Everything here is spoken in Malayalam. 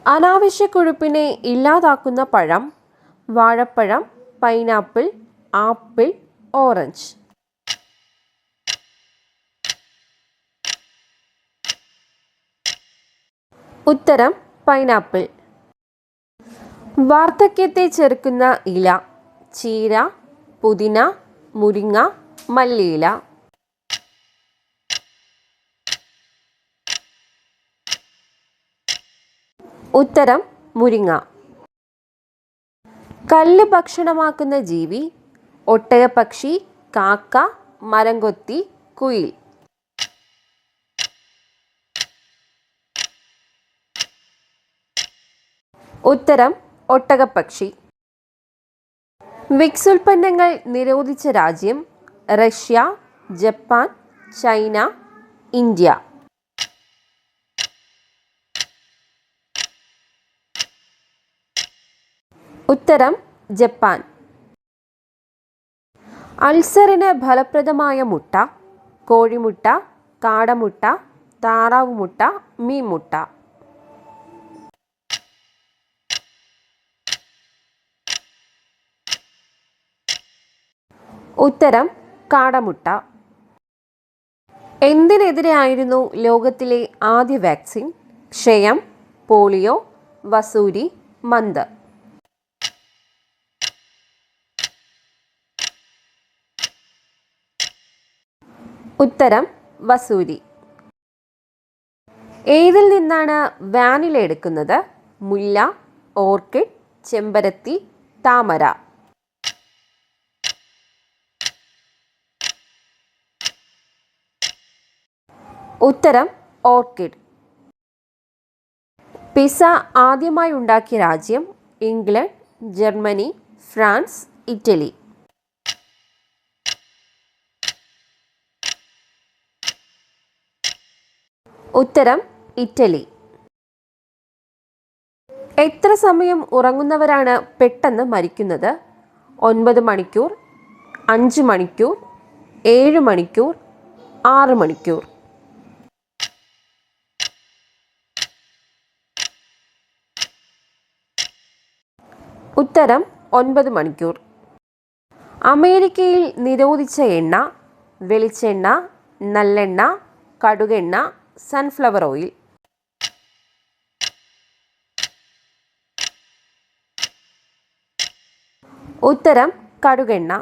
അനാവശ്യ കൊഴുപ്പിനെ ഇല്ലാതാക്കുന്ന പഴം: വാഴപ്പഴം, പൈനാപ്പിൾ, ആപ്പിൾ, ഓറഞ്ച്. ഉത്തരം പൈനാപ്പിൾ. വാർദ്ധക്യത്തെ ചെറുക്കുന്ന ഇല: ചീര, പുതിന, മുരിങ്ങ, മല്ലിയില. ഉത്തരം മുരിങ്ങ. കല്ല് ഭക്ഷണമാക്കുന്ന ജീവി: ഒട്ടകപ്പക്ഷി, കാക്ക, മരംകൊത്തി, കുയിൽ. ഉത്തരം ഒട്ടകപ്പക്ഷി. വിക്സ് ഉൽപ്പന്നങ്ങൾ നിരോധിച്ച രാജ്യം: റഷ്യ, ജപ്പാൻ, ചൈന, ഇന്ത്യ. ഉത്തരം ജപ്പാൻ. അൾസറിന് ഫലപ്രദമായ മുട്ട: കോഴിമുട്ട, കാടമുട്ട, താറാവുമുട്ട, മീൻമുട്ട. ഉത്തരം കാടമുട്ട. എന്തിനെതിരെയായിരുന്നു ലോകത്തിലെ ആദ്യ വാക്സിൻ? ക്ഷയം, പോളിയോ, വസൂരി, മന്ത്. ഉത്തരം വസൂരി. ഏതിൽ നിന്നാണ് വാനില എടുക്കുന്നത്? മുല്ല, ഓർക്കിഡ്, ചെമ്പരത്തി, താമര. ഉത്തരം ഓർക്കിഡ്. പിസ്സ ആദ്യമായി ഉണ്ടാക്കിയ രാജ്യം: ഇംഗ്ലണ്ട്, ജർമ്മനി, ഫ്രാൻസ്, ഇറ്റലി. ഉത്തരം ഇറ്റലി. എത്ര സമയം ഉറങ്ങുന്നവരാണ് പെട്ടെന്ന് മരിക്കുന്നത്? 9 മണിക്കൂർ, 5 മണിക്കൂർ, 7 മണിക്കൂർ, 6 മണിക്കൂർ. ഉത്തരം 9 മണിക്കൂർ. അമേരിക്കയിൽ നിരോധിച്ച എണ്ണ: വെളിച്ചെണ്ണ, നല്ലെണ്ണ, കടുകെണ്ണ, സൺഫ്ലവർ ഓയിൽ. ഉത്തരം കടുകെണ്ണ.